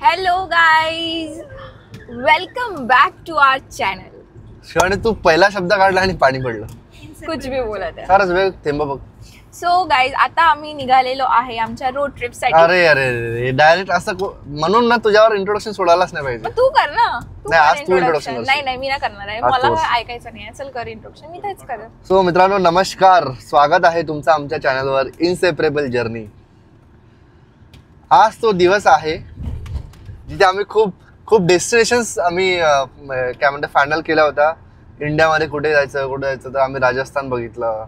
Hello guys, welcome back to our channel. Shivani तू पहिला शब्द काढला आणि पाणी पडलं. कुछ भी बोलत आहे. खरंच वेळ थेंब बघ. सो गाइज, आता आम्ही निघालेलो आहे आमच्या रोड ट्रिप साठी. अरे अरे डायरेक्ट असं म्हणून ना तुझ्यावर इंट्रोडक्शन सोडायलाच नाही पाहिजे. तू कर ना. नाही, आज तू इंट्रोडक्शन. नाही मी ना करणार आहे. मला ऐकायचं नाही. चल कर इंट्रोडक्शन. मी तेच कर. सो मित्रांनो नमस्कार, स्वागत आहे तुमचं आमच्या चॅनलवर इनसेपरेबल जर्नी. आज तो दिवस आहे जिथे आम्ही खूप डेस्टिनेशन्स आम्ही काय म्हणते फायनल केला होता. इंडियामध्ये कुठे जायचं तर आम्ही राजस्थान बघितलं.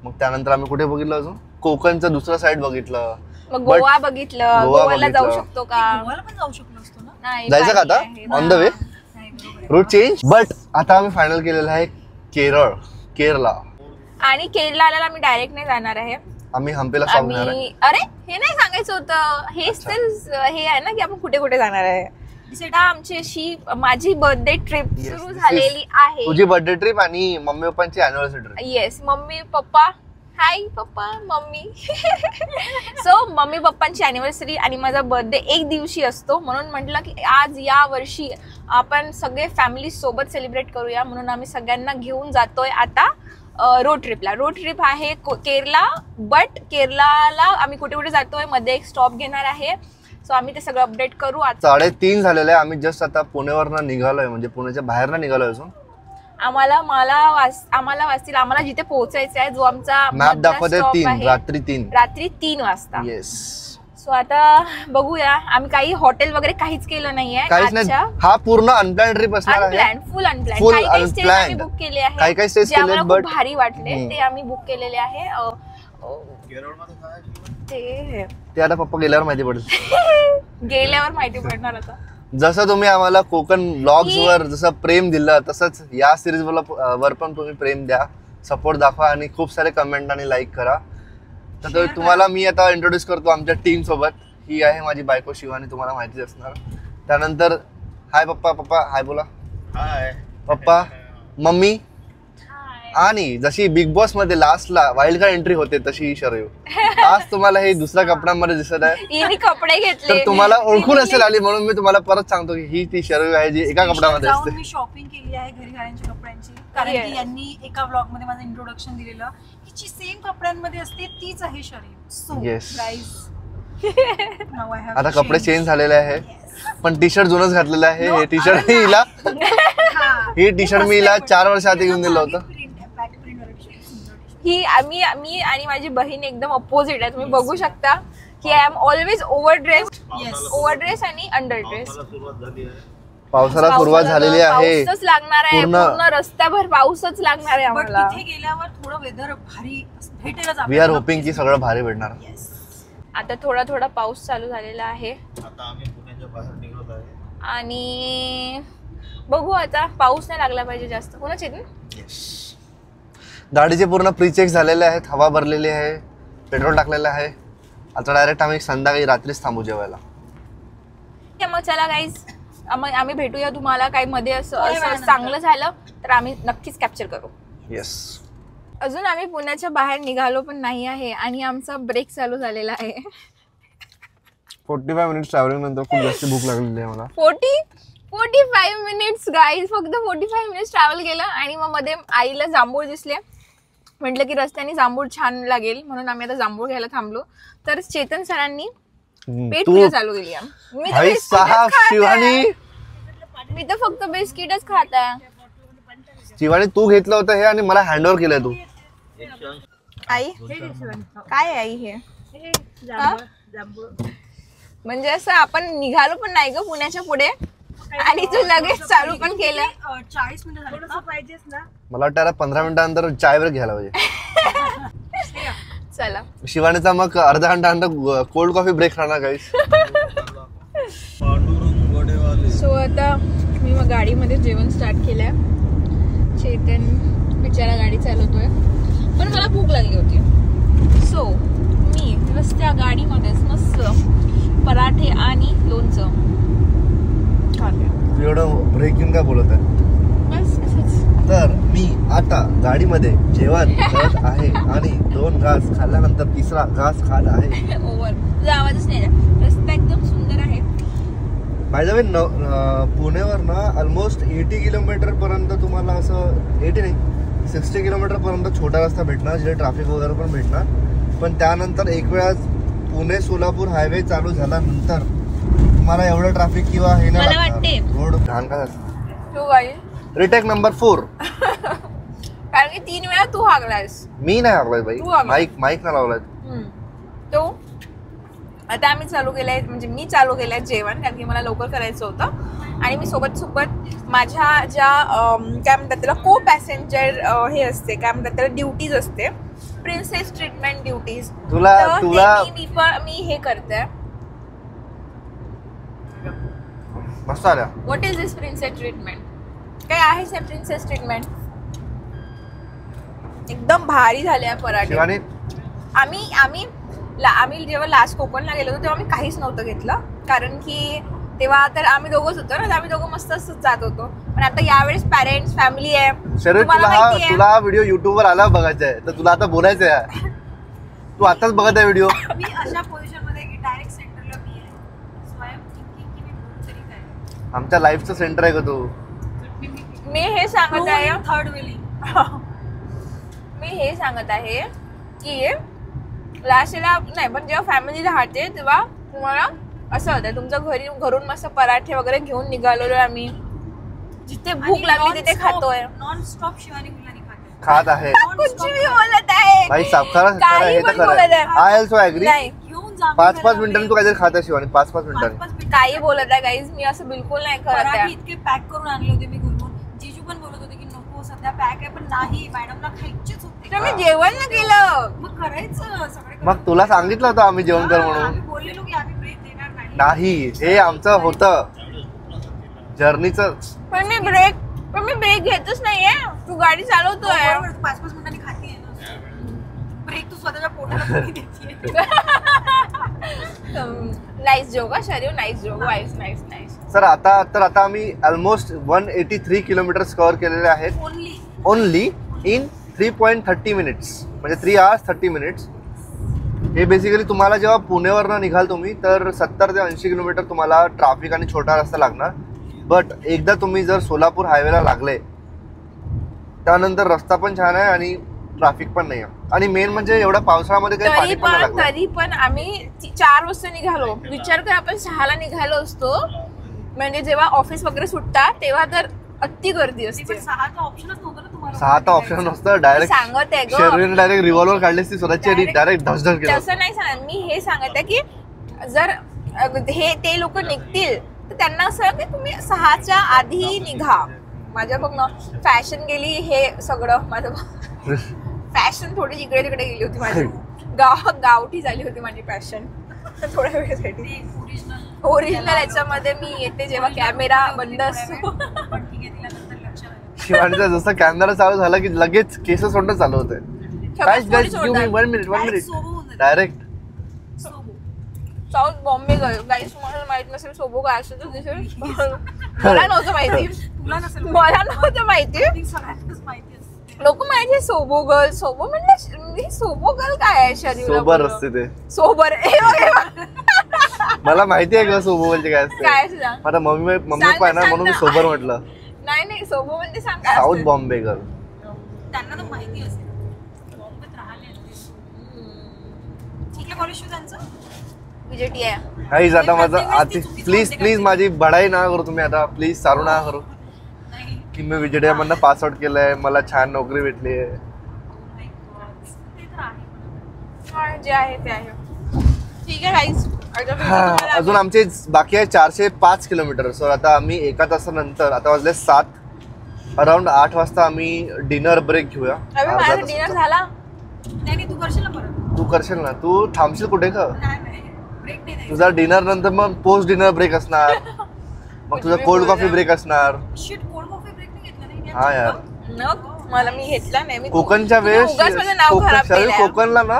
मग त्यानंतर आम्ही कुठे बघितलं, अजून कोकणचं दुसरं साइड बघितलं. मग गोवा बघितलं. गोव्याला जाऊ शकतो का? गोव्याला पण जाऊ शकलो असतो ना. नाही, जायचं का आता on the way route change. But आता आम्ही फायनल केलेलं आहे केरला. आणि केरळला आम्ही डायरेक्ट नाही जाणार आहे. आम्ही हम्पीला स्टॉप घेणार आहे. अरे हे नाही सांगायचं होतं. हेच तर हे आहे ना की आपण कुठे कुठे जाणार आहे. आमची अशी माझी बर्थडे ट्रिप सुरू झालेली आहे. तुझी बर्थडे ट्रिप आणि मम्मी पप्पांची anniversary trip. Yes, mummy papa. Hi papa mummy. So mummy पप्पांची अॅनिव्हर्सरी आणि माझा बर्थडे एक दिवशी असतो, म्हणून म्हटलं की आज या वर्षी आपण सगळे फॅमिली सोबत सेलिब्रेट करूया. म्हणून आम्ही सगळ्यांना घेऊन जातोय आता रोड ट्रिपला. रोड ट्रिप आहे केरला. बट केरळला आम्ही कुठे कुठे जातोय, मध्ये एक स्टॉप घेणार आहे. सो आम्ही ते सगळं अपडेट करू. 3:30 झालेलं आहे. आम्ही जस्ट आता पुण्यावरनं निघालोय, म्हणजे पुण्याच्या बाहेरनं निघालोय. अजून आम्हाला वाजतील. आम्हाला जिथे पोहोचायचं आहे, जो आमचा मॅप दाखवते 3 रात्री 3 वाजता. येस. सो आता बघूया. आम्ही काही हॉटेल वगैरे काहीच केलं नाहीये. हा पूर्ण अनप्लॅन ट्रिप असणार आहे. फुल अनप्लॅन. काही स्टेज आम्ही बुक केले आहे. काही स्टेज आम्हाला खूप भारी वाटले ते आम्ही बुक केलेले आहे. ते आता पप्पा गेल्यावर माहिती पडेल. गेल्यावर माहिती पडणार. आता जसं तुम्ही आम्हाला कोकण ब्लॉग्स वर जसं प्रेम दिलं, तसंच या सिरीज वर पण तुम्ही प्रेम द्या, सपोर्ट दाखवा आणि खूप सारे कमेंट आणि लाईक करा. तर तुम्हाला मी आता इंट्रोड्यूस करतो आमच्या टीम सोबत. ही आहे माझी बायको शिवानी, तुम्हाला माहितीच असणार. त्यानंतर हाय पप्पा हाय बोला. हाय पप्पा, मम्मी. आणि जशी बिग बॉस मध्ये लास्टला वाईल्ड कार्ड एंट्री होते तशी शरयू आज तुम्हाला हे दुसऱ्या कपड्यांमध्ये दिसत आहे. कपडे घेतले तर तुम्हाला ओळखून असेल आली, म्हणून मी तुम्हाला परत सांगतो की ही ती शरयू आहे जी एका कपड्यामध्ये असते. मी शॉपिंग केली आहे घरी घालायच्या कपड्यांची, कारण की यांनी एका ब्लॉग मध्ये माझं इंट्रोडक्शन दिलेलं. हिची सेम कपड्यांमध्ये असते तीच आहे शरयू. सो गाईज आता कपडे चेंज झालेले आहे, पण टी शर्ट जुनच घातलेलं आहे. हे टी शर्ट हिला ही टी शर्ट मी हिला 4 वर्ष आधी घेऊन दिलं होतं. ही मी आणि माझी बहीण एकदम अपोजिट आहे. तुम्ही बघू शकता की आय एम ऑलवेज ओव्हरड्रेस आणि अंडर ड्रेस. पावसाला सुरुवात झालेली आहे. पाऊसच लागणार आहे. पूर्ण रस्त्याभर पाऊसच लागणार आहे आम्हाला. तिथे गेल्यावर थोडं वेदर भारी भेटेलच. वी आर होपिंग की सगळं भारी भेटणार. आता थोडा पाऊस चालू झालेला आहे. आता आम्ही पुण्याच्या बाहेर निघत आहे आणि बघू आता. पाऊस नाही लागला पाहिजे जास्त. कोणाच येत ना. गाडीचे पूर्ण प्री चेक झालेले आहेत, हवा भरलेली आहे, पेट्रोल टाकलेलं आहे. आता डायरेक्ट आम्ही संध्याकाळी रात्रीच थांबू जेवायला. मग चला गाईज, आम्ही भेटूया. तुम्हाला काही मध्ये असं चांगलं झालं तर आम्ही नक्कीच कॅप्चर करू. येस. अजून आम्ही पुण्याच्या बाहेर निघालो पण नाही आहे आणि आमचा ब्रेक चालू झालेला आहे. 45 मिनिट्स ट्रॅव्हलिंग नंतर खूप जास्त भूक लागलेली आहे मला. 45 मिनिट्स गाईज, फक्त 45 मिनिट्स ट्रॅव्हल केलं. आणि मग मध्ये आईला जांभूळ दिसले. म्हटलं की रस्त्याने जांभूळ छान लागेल, म्हणून आम्ही आता जांभूळ घ्यायला थांबलो. तर चेतन सरांनी पेट पूजा चालू केली. मी तर फक्त बिस्किटच खात आहे. शिवानी तू घेतलं होतं हे आणि मला हँडओव्हर केलंय तू. आई काय आई हे म्हणजे असं आपण निघालो पण नाही ग पुण्याच्या पुढे आणि तू लगेच चालू पण केलं. 40 मिनिटं पाहिजेच ना. मला वाटतं 15 मिनिटानंतर चाय वर घ्यायला पाहिजे. चला शिवानीचा मग अर्धा घंटा कोल्ड कॉफी ब्रेक राहणार गाईस. सो आता मी मग गाडीमध्ये जेवण स्टार्ट केलंय. चेतन बिचारा गाडी चालवतोय, पण मला भूक लागली होती. सो मी रस्त्या गाडीमध्येच मस्त पराठे आणि लोणचं खाते. एवढं ब्रेक घेऊन काय बोलत आहे. बस असंच. तर मी आता गाडीमध्ये जेवण करत आहे आणि 2 घास खाल्ल्यानंतर 3रा घास खात आहे. ओव्हर तुझा आवाजच नाही. रस्ता एकदम सुंदर आहे. बाय द वे पुणेवर ना ऑलमोस्ट 80 किलोमीटर पर्यंत तुम्हाला असं 80 नाही 60 किलोमीटर पर्यंत छोटा रस्ता भेटणार जिथे ट्रॅफिक वगैरे पण भेटणार. पण त्यानंतर एक वेळा पुणे सोलापूर हायवे चालू झाल्यानंतर तुम्हाला एवढं ट्रॅफिक किंवा हे नाही लागणार. रोड घाण का रिटेक नंबर 4. कारण की 3 वेळा तू हागलायस. मी नाही हागलाय बाई, माईक ना लावलाय तो. आता आम्ही चालू केलंय, म्हणजे मी चालू केलंय जेवण, कारण की मला लवकर करायचं होतं. आणि मी सोबत माझ्या ज्या काय म्हणतात त्याला को पॅसेंजर हे असते, काय म्हणतात त्याला ड्युटीज असते, प्रिन्सेस ट्रीटमेंट ड्युटीज. मी हे करते. मस्त आल्या. What is this princess treatment? काय आहे सर प्रिन्सेस ट्रीटमेंट? एकदम भारी झाले पराठे. आम्ही जेव्हा लास्ट कोकणला गेलो होतो तेव्हा आम्ही काहीच नव्हतं घेतलं, कारण की तेव्हा तर आम्ही दोघंच होतो ना, आम्ही दोघं मस्त जात होतो. पण आता यावेळेस पॅरेंट्स फॅमिली आहे. तुला हा व्हिडिओ युट्यूब वर आला बघायचा आहे, तर तुला आता बोलायचं आहे. तू आताच बघत आहे व्हिडिओ. मी अशा पोझिशन मध्ये की डायरेक्ट सेंटरला मी आहे, सो आय एम थिंकिंग की मी बोलू तरी काय. आमच्या लाईफचं सेंटर आहे का तू? मी हे सांगत आहे थर्ड व्हीलिंग. मी हे सांगत आहे की लास्टला नाही, पण जेव्हा फॅमिली राहते तेव्हा तुम्हाला असं होतं, तुमचं घरून मस्त पराठे वगैरे घेऊन निघालो आम्ही, जिथे भूक लागली तिथे खातोय. नॉन स्टॉप शिवानी गुलानी खात आहे. कुछ भी बोलत आहे भाई सावकाश काही पण बोलत आहे. I also agree. घेऊन जा. 5-5 मिनिटांनी तू काहीतरी खात आहे शिवानी, 5-5 मिनिटांनी काही बोलत आहे गाईज. मी असं बिलकुल नाही करत पराठे आहे. इतके पॅक करून आणले होते मी घरून. जीजू पण बोलत होते की नको सध्या पॅक आहे, पण नाही मॅडमला खायचेच होते. तर मी जेवण ना केलं. मग करायचं सगळे. मग तुला सांगितलं होतं आम्ही जेवण कर म्हणून. आम्ही बोललेलो की आम्ही ब्रेक देणार नाही. हे आमचं होतं जर्नीचं. पण मी ब्रेक घेतच नाहीये. तू गाडी चालवतोय. 5-5 मिनिटांनी खाती आहे ना ब्रेक. तू स्वतःच्या पोटाला देते. नाईस जोक हा शरीर. Nice joke. नाईस. सर आता आम्ही ऑलमोस्ट 183 किलोमीटर कव्हर केलेले आहेत ओनली इन 3.30 मिनिट्स, म्हणजे 3 hours 30 minutes. हे बेसिकली तुम्हाला जेव्हा पुणेवरनं निघाल तुम्ही तर 70 ते 80 किलोमीटर तुम्हाला ट्रॅफिक आणि छोटा रस्ता लागणार. बट एकदा तुम्ही जर सोलापूर हायवेला लागले त्यानंतर रस्ता पण छान आहे आणि ट्रॅफिक पण नाही आहे. आणि मेन म्हणजे एवढ्या पावसाळ्यामध्ये काही पाणी पण नाही लागलं. तरी पण आम्ही 4 वाजता निघालो. विचार कर, आपण 6ला निघालो असतो, म्हणजे जेव्हा ऑफिस वगैरे सुटतात तेव्हा तर अति गर्दी असते. 6चा ऑप्शनच नव्हतं ना तुम्हाला. 6चा ऑप्शन नसतं. डायरेक्ट सांगत आहे शरीर डायरेक्ट रिव्हॉल्वर काढलीस ती स्वतःची आणि डायरेक्ट धसधस केलं. तसं नाही सांगत मी. हे सांगत आहे की जर ते लोक निघतील तर त्यांना असं की तुम्ही 6च्या आधी निघा. माझ्या बघ ना फॅशन गेली. हे सगळं माझं फॅशन थोडी इकडे तिकडे गेली होती माझी. गावठी झाली होती माझी फॅशन थोड्या वेळेसाठी. ओरिजिनल याच्यामध्ये मी येते जेव्हा कॅमेरा बंद असतो. शिवानीचा जसं कॅमेरा चालू झाला की लगेच केस सोडणं चालू होते. One minute direct south Bombay गयो. गाईस तुम्हाला माहित नसेल सोबो काय असतं तर दिसेल. मला नव्हतं माहिती. मला नव्हतं माहिती. लोक माहिती सोबो गर्ल. सोबो म्हणजे सोबो गर्ल काय आहे? शरीर सोबर असते ते. सोबर. मला माहिती आहे का सोबो म्हणजे काय असते? काय असतं? आता मम्मी पण ना म्हणून मी सोबर म्हटलं. नाही सोबो म्हणजे सांग. South Bombay girl. त्यांना तर माहिती असेल. बॉम्बेत राहिले. ठीक आहे कॉलेज त्यांचं विजेटी आहे. काहीच आता माझं प्लीज माझी बढाई ना करू तुम्ही आता. प्लीज चालू ना करू की मी विजेटी मधनं पास आउट केलंय, मला छान नोकरी भेटली आहे. जे आहे ते आहे. ठीक आहे गाईज. अजून आमचे बाकी आहे 405 किलोमीटर. सो आता आम्ही 1 तासानंतर, आता वाजले 7, अराउंड 8 वाजता आम्ही डिनर ब्रेक घेऊया. डिनर झाला. नाही तू करशील ना परत. तू करशील ना. तू थांबशील कुठे का? ब्रेक नाही. तुझा डिनर नंतर मग पोस्ट डिनर ब्रेक असणार. मग तुझा कोल्ड कॉफी ब्रेक असणार. शिट कोल्ड कॉफी ब्रेक नाही घेतला नाही. हा यार मला मी घेतला नाही. कोकणच्या वेळेस कोकणला ना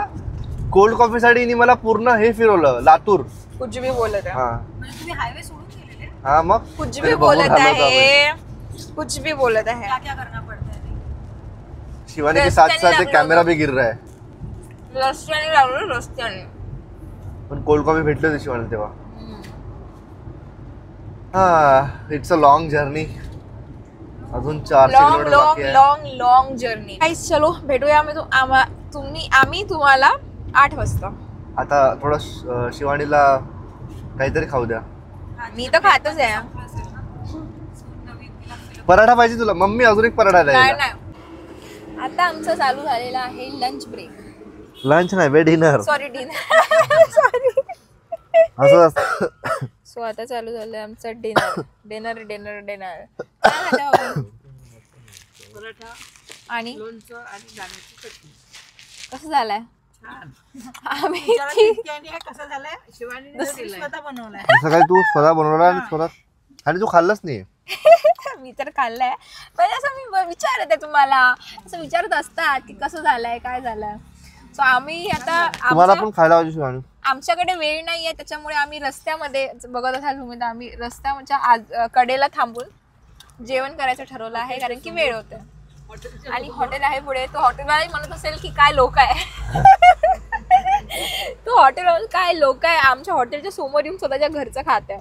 कोल्ड कॉफी साठी मला पूर्ण हे फिरवलं लातूर. कुछ भी बोलत आहे. तुम्ही हायवे सोडून गेलेले. हा मग कुछ भी बोलत आहे. कुछ भी बोलत आहे. क्या करना पड़ता है. शिवानी के साथ साथ एक कैमरा भी गिर रहा है. रस्त्याने लागलो रस्त्याने. पण कोल्ड कॉफी भेटली होती शिवानी तेव्हा. हा इट्स अ लॉंग जर्नी. अजून 400 लॉंग किलोमीटर लॉंग बाकी आहे. Long long journey. गाईस चलो भेटूया आम्ही तुम्हाला 8 वाजता. आता थोडं शिवानीला काहीतरी खाऊ द्या. मी तर खातच आहे. पराठा पाहिजे तुला? मम्मी अजून एक पराठा नाही द्यायला. नाही आता आमचं चालू झालेलं आहे लंच ब्रेक. लंच नाही बे डिनर. Sorry dinner sorry. असं असतं. सो आता चालू झालंय आमचं डिनर डिनर डिनर डिनर. काय खातो आपण? पराठा, आणि लोणचं आणि दाण्याची चटणी. कसं झालंय? छान. आम्ही विचारा तितक्याने हे कसं झालंय? शिवानीने स्वतः बनवलाय. सकाळी तू स्वतः बनवला आणि स्वतः आणि तू खाल्लंच नाही. मी तर खाल्लंय पण असं मी विचारत आहे तुम्हाला. असं विचारत असतात की कसं झालंय काय झालंय. सो आम्ही आता तुम्हाला पण खायला पाहिजे शिवानी. आमच्याकडे वेळ नाहीये त्याच्यामुळे आम्ही रस्त्यामध्ये बघत असाल तुम्ही तर आम्ही रस्त्याच्या कडेला थांबून जेवण करायचं ठरवलं आहे कारण की वेळ होते. आणि हॉटेल आहे पुढे. तो हॉटेलवाला म्हणत असेल की काय लोक आहे. तो हॉटेल काय लोक आहे आमच्या हॉटेलच्या समोर येऊन स्वतःच्या घरचं खात आहे.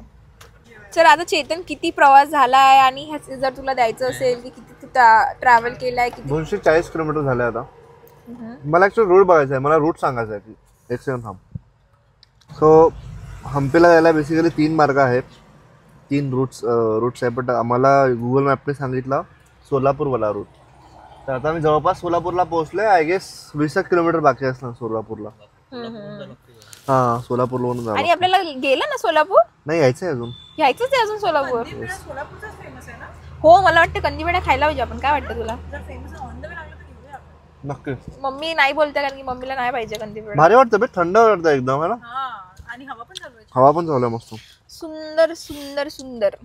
चल आता चेतन किती प्रवास झालाय आणि जर तुला द्यायचं असेल की किती ट्रॅव्हल केलाय किती? 240 किलोमीटर झाले आता. मला ऍक्च्युअली रूट बघायचा आहे. मला रूट सांगायचा आहे. एक सेकंड थांब. सो हम्पीला जायला बेसिकली 3 मार्ग आहेत. 3 रूट्स आहे. बट आम्हाला गुगल मॅपने सांगितलं सोलापूरवाला रूट. तर आता मी जवळपास सोलापूरला पोहोचलोय. आय गेस 20 किलोमीटर बाकी असणार सोलापूरला. हा सोलापूरवरून जावं. आणि आपल्याला गेलं ना सोलापूर? नाही यायचंय अजून. यायचंच आहे अजून सोलापूर. सोलापूरचाच फेमस आहे ना? हो मला वाटतं कंदीपेढा खायला पाहिजे आपण. काय वाटतं तुला? जर फेमस ऑन द वे लागलं तर घेऊया आपण. नक्की. मम्मी नाही बोलते कारण की मम्मीला नाही पाहिजे कंदीपेढा. भारी वाटतं बे. थंड वाटतं एकदम है ना. हा आणि हवा पण चालू आहे. हवा पण चालू आहे मस्त. सुंदर सुंदर सुंदर.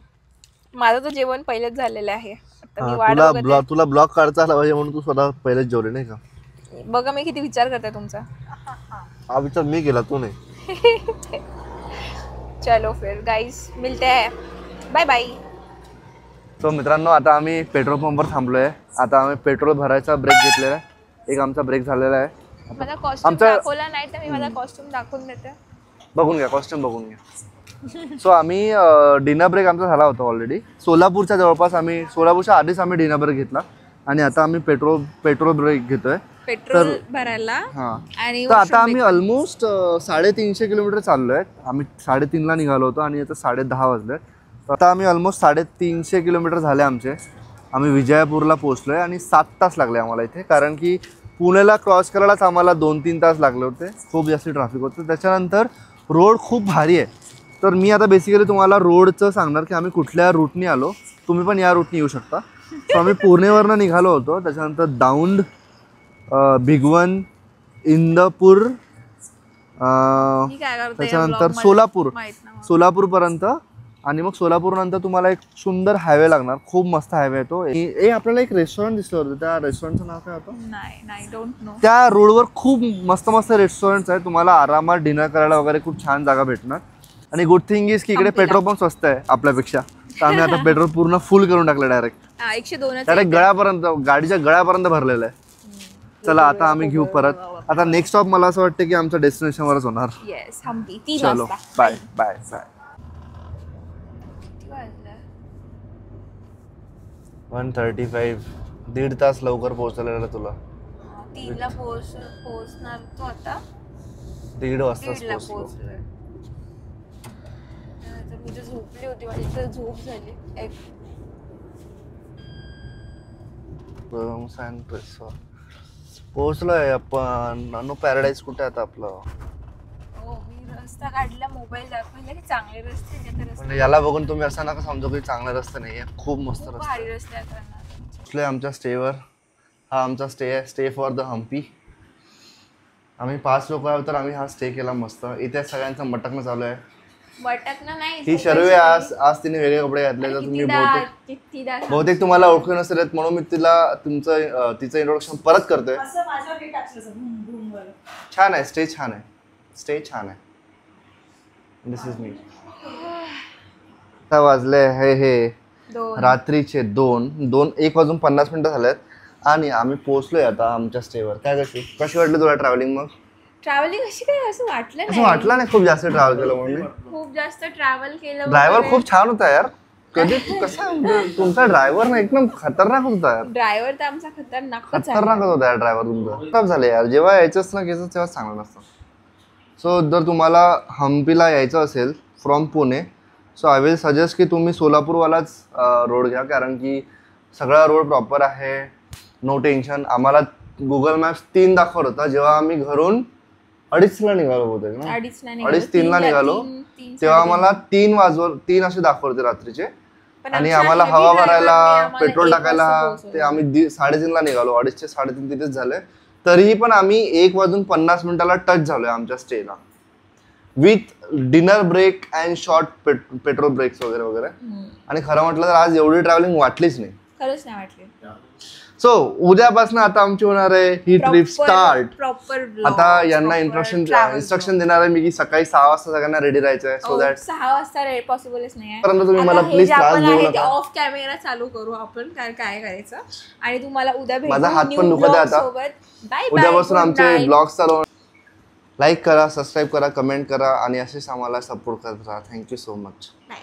माझं तर जेवण पहिलेच झालेलं आहे. आता मी वाट बघत आहे. तुला ब्लॉग काढता आला पाहिजे म्हणून तू स्वतः पहिलेच जेवले नाही का? बघा मी किती विचार करते तुमचा. हा विचार मी केला तू नाही. चलो फिर गाइस मिलते हैं. Bye bye. सो मित्रांनो आता आम्ही पेट्रोल पंपवर थांबलोय. आता आम्ही पेट्रोल भरायचा ब्रेक घेतलेला आहे. एक आमचा ब्रेक झालेला आहे. माझा कॉस्ट्यूम दाखवला नाही तर मी माझा कॉस्ट्यूम दाखवून देते. बघून घ्या कॉस्ट्यूम बघून घ्या. सो आम्ही डिनर ब्रेक आमचा झाला होता ऑलरेडी. सोलापूरच्या जवळपास सोलापूरच्या आधीच आम्ही डिनर ब्रेक घेतला आणि आता आम्ही पेट्रोल ब्रेक घेतोय पेट्रोल भरायला. हा आणि तर आता आम्ही ऑलमोस्ट 350 किलोमीटर चाललोय. आम्ही 3:30ला निघालो होतो आणि आता 10:30 वाजले. आता आम्ही ऑलमोस्ट 350 किलोमीटर झाले आमचे. आम्ही विजयपूरला पोहोचलोय आणि 7 तास लागले आम्हाला इथे कारण की पुण्याला क्रॉस करायलाच आम्हाला 2-3 तास लागले होते. खूप जास्त ट्रॅफिक होतं. त्याच्यानंतर रोड खूप भारी आहे. तर मी आता बेसिकली तुम्हाला रोडचं सांगणार की आम्ही कुठल्या रूटनी आलो. तुम्ही पण या रूटनी येऊ शकता. सो आम्ही पुणेवरनं निघालो होतो. त्याच्यानंतर दौंड, भिगवण, इंदपूर, त्याच्यानंतर सोलापूरपर्यंत आणि मग सोलापूरनंतर तुम्हाला एक सुंदर हायवे लागणार. खूप मस्त हायवे आहे तो. आपल्याला एक रेस्टॉरंट दिसलं होतं. त्या रेस्टॉरंटचं नाव काय होतं? नाही डोंट नो. त्या रोडवर खूप मस्त मस्त रेस्टॉरंट्स आहेत. तुम्हाला आरामात डिनर करायला वगैरे खूप छान जागा भेटणार. आणि गुड थिंग इज की इकडे पेट्रोल पंप स्वस्त आहे आपल्यापेक्षा. तर आम्ही आता पेट्रोल पूर्ण फुल करून टाकलं डायरेक्ट 102 डायरेक्ट गळ्यापर्यंत गाडीच्या गळ्यापर्यंत भरलेलं आहे. चला आता आम्ही घेऊ परत. आता नेक्स्ट स्टॉप मला असं वाटतं की आमच्या डेस्टिनेशनवरच होणार. येस हम्पी. 3 चलो वाजता. Bye bye bye. 1:35 1.5 तास लवकर पोहोचलेला तुला. 3ला पोहोचणार तो आता. 1:30 वाजता 1:30ला पोहोचलोय. मी तर झोपली होती. माझी तर झोप झाली. पोहोचलोय आपण. नानो पॅराडाईज कुठे आता आपलं? हो मी रस्ता काढला मोबाईल दाखवला की चांगले रस्ते आहेत. म्हणजे याला बघून तुम्ही असं नका समजू की चांगला रस्ता नाहीये. खूप मस्त रस्ता भारी रस्ते आहेत. पोहोचलोय आमच्या स्टेवर. हा आमचा स्टे आहे. Stay for the Hampi. आम्ही 5 लोक आहोत तर आम्ही हा स्टे केला मस्त. इथे सगळ्यांचं मटकणं चालू आहे. मटकणं नाही. ही शर्वे आज तिने वेगळे कपडे घातले. तर तुम्ही बहुतेक तुम्हाला ओळखू नसेल म्हणून मी तिचं इंट्रोडक्शन परत करतोय. छान आहे स्टे. छान आहे स्टे. छान आहे. दिस इज मी. आता वाजले हे रात्रीचे 1 वाजून 50 मिनिटं झालेत आणि आम्ही पोहोचलोय आता आमच्या स्टेवर. काय कशी वाटली तुला ट्रॅव्हलिंग? मग ट्रॅव्हलिंग अशी काय असं वाटलं नाही खूप जास्त ट्रॅव्हल केलं म्हणून. खूप जास्त ट्रॅव्हल केलं. ड्रायव्हर खूप छान होता यार. कधी कसा तुमचा ड्रायव्हर ना एकदम खतरनाक होता यार. ड्रायव्हर तर आमचा खतरनाकच आहे. खतरनाक होता यार ड्रायव्हर तुमचा. खराब झाले यार. जेव्हा यायचंच ना घ्यायचं तेव्हा चांगलं नसतं. सो जर तुम्हाला हम्पीला यायचं असेल from Pune, so I will suggest की तुम्ही सोलापूरवालाच रोड घ्या, कारण की सगळा रोड प्रॉपर आहे, नो टेन्शन. आम्हाला गुगल मॅप्स 3 दाखवत होता. जेव्हा आम्ही घरून 2:30ला निघालो होते ना, 2:30-3ला निघालो, तेव्हा आम्हाला 3 असे दाखवते रात्रीचे. आणि आम्हाला हवा भरायला, पेट्रोल टाकायला ते आम्ही 3:30ला निघालो. 2:30-3:30 तिथेच झाले. तरीही पण आम्ही 1:50 टच झालोय आमच्या स्टेला, with dinner break and short petrol breaks वगैरे वगैरे. आणि खरं म्हटलं तर आज एवढी ट्रॅव्हलिंग वाटलीच नाही, खरंच नाही वाटली. सो उद्यापासून आता आमची होणार आहे ही ट्रिप स्टार्ट. प्रॉपर आता यांना इन्स्ट्रक्शन देणार आहे मी की सकाळी 6 वाजता सगळ्यांना रेडी राहायचं आहे. सो दॅट 6 वाजता पॉसिबलच नाही आहे. परंतु तुम्ही मला प्लीज त्रास देऊ नका. ऑफ कॅमेरा चालू करू आपण काय करायचं. आणि तुम्हाला उद्या भेटू. माझा हात पण दुखत आहे आता. उद्यापासून आमचे ब्लॉग्स चालू. लाईक करा, सबस्क्राईब करा, कमेंट करा आणि असेच आम्हाला सपोर्ट करत राहा. Thank you so much. बाय.